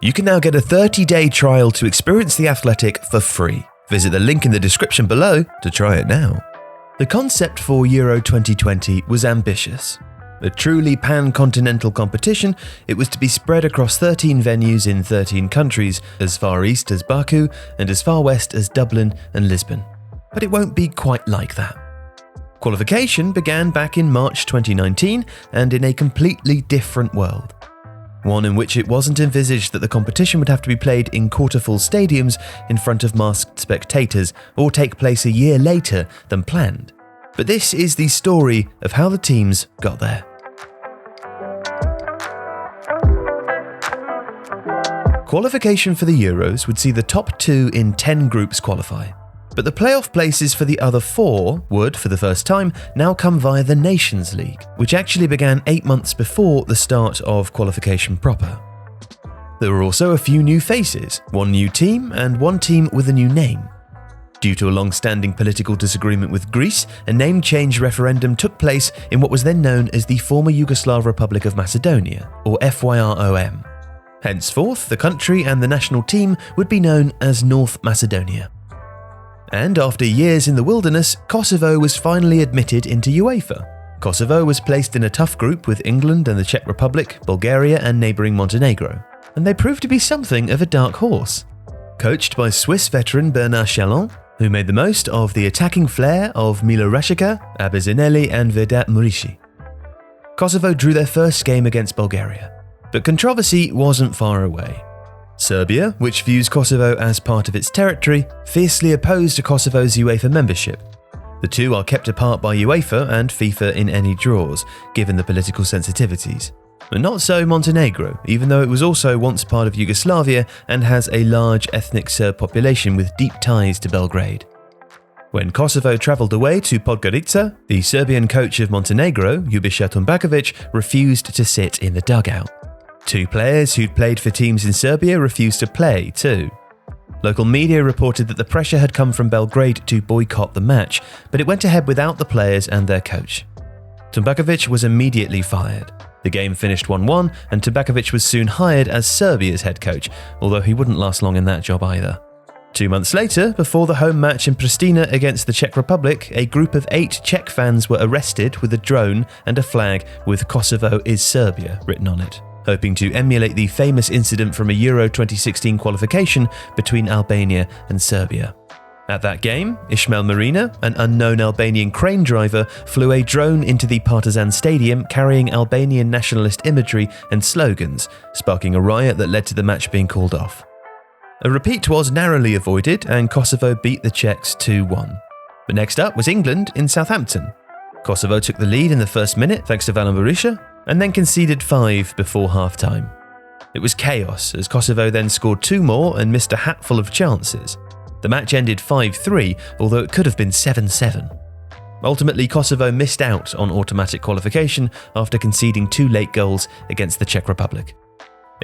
You can now get a 30-day trial to experience The Athletic for free. Visit the link in the description below to try it now. The concept for Euro 2020 was ambitious. A truly pan-continental competition, it was to be spread across 13 venues in 13 countries, as far east as Baku and as far west as Dublin and Lisbon. But it won't be quite like that. Qualification began back in March 2019 and in a completely different world. One in which it wasn't envisaged that the competition would have to be played in quarter-full stadiums in front of masked spectators or take place a year later than planned. But this is the story of how the teams got there. Qualification for the Euros would see the top 2 in 10 groups qualify. But the playoff places for the other 4 would, for the first time, now come via the Nations League, which actually began 8 months before the start of qualification proper. There were also a few new faces, 1 new team and 1 team with a new name. Due to a long-standing political disagreement with Greece, a name change referendum took place in what was then known as the former Yugoslav Republic of Macedonia, or FYROM. Henceforth, the country and the national team would be known as North Macedonia. And after years in the wilderness, Kosovo was finally admitted into UEFA. Kosovo was placed in a tough group with England and the Czech Republic, Bulgaria and neighbouring Montenegro, and they proved to be something of a dark horse. Coached by Swiss veteran Bernard Chalon, who made the most of the attacking flair of Milo Rashica, Abezinelli and Vedat Murici. Kosovo drew their first game against Bulgaria, but controversy wasn't far away. Serbia, which views Kosovo as part of its territory, fiercely opposed to Kosovo's UEFA membership. The two are kept apart by UEFA and FIFA in any draws, given the political sensitivities. But not so Montenegro, even though it was also once part of Yugoslavia and has a large ethnic Serb population with deep ties to Belgrade. When Kosovo travelled away to Podgorica, the Serbian coach of Montenegro, Ljubiša Tumbaković, refused to sit in the dugout. 2 players who'd played for teams in Serbia refused to play too. Local media reported that the pressure had come from Belgrade to boycott the match, but it went ahead without the players and their coach. Tumbaković was immediately fired. The game finished 1-1 and Tumbaković was soon hired as Serbia's head coach, although he wouldn't last long in that job either. 2 months later, before the home match in Pristina against the Czech Republic, a group of 8 Czech fans were arrested with a drone and a flag with "Kosovo is Serbia" written on it, hoping to emulate the famous incident from a Euro 2016 qualification between Albania and Serbia. At that game, Ismail Marina, an unknown Albanian crane driver, flew a drone into the Partizan Stadium carrying Albanian nationalist imagery and slogans, sparking a riot that led to the match being called off. A repeat was narrowly avoided and Kosovo beat the Czechs 2-1. But next up was England in Southampton. Kosovo took the lead in the first minute thanks to Valan Berisha, and then conceded 5 before half-time. It was chaos as Kosovo then scored 2 more and missed a hatful of chances. The match ended 5-3, although it could have been 7-7. Ultimately, Kosovo missed out on automatic qualification after conceding 2 late goals against the Czech Republic.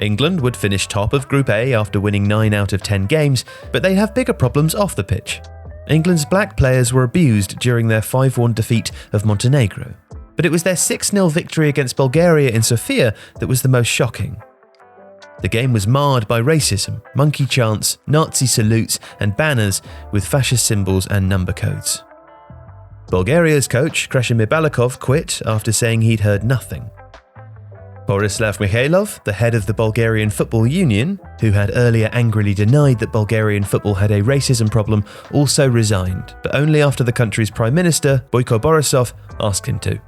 England would finish top of Group A after winning 9 out of 10 games, but they'd have bigger problems off the pitch. England's black players were abused during their 5-1 defeat of Montenegro. But it was their 6-0 victory against Bulgaria in Sofia that was the most shocking. The game was marred by racism, monkey chants, Nazi salutes and banners with fascist symbols and number codes. Bulgaria's coach, Krešimir Balakov, quit after saying he'd heard nothing. Borislav Mihailov, the head of the Bulgarian Football Union, who had earlier angrily denied that Bulgarian football had a racism problem, also resigned, but only after the country's Prime Minister, Boyko Borisov, asked him to.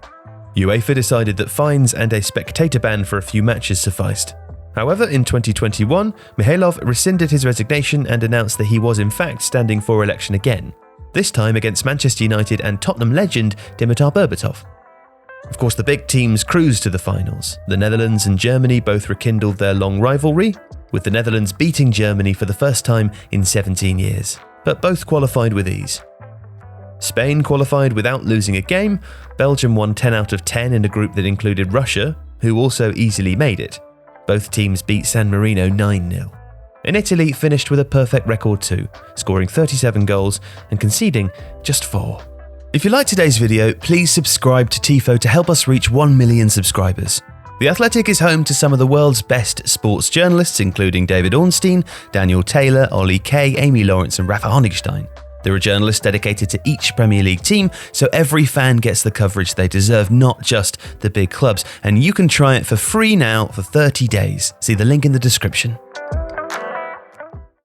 UEFA decided that fines and a spectator ban for a few matches sufficed. However, in 2021, Mihailov rescinded his resignation and announced that he was in fact standing for election again, this time against Manchester United and Tottenham legend Dimitar Berbatov. Of course, the big teams cruised to the finals. The Netherlands and Germany both rekindled their long rivalry, with the Netherlands beating Germany for the first time in 17 years, but both qualified with ease. Spain qualified without losing a game, Belgium won 10 out of 10 in a group that included Russia, who also easily made it. Both teams beat San Marino 9-0. And Italy finished with a perfect record too, scoring 37 goals and conceding just 4. If you liked today's video, please subscribe to Tifo to help us reach 1 million subscribers. The Athletic is home to some of the world's best sports journalists, including David Ornstein, Daniel Taylor, Ollie Kay, Amy Lawrence and Rafa Honigstein. There are journalists dedicated to each Premier League team, so every fan gets the coverage they deserve, not just the big clubs. And you can try it for free now for 30 days. See the link in the description.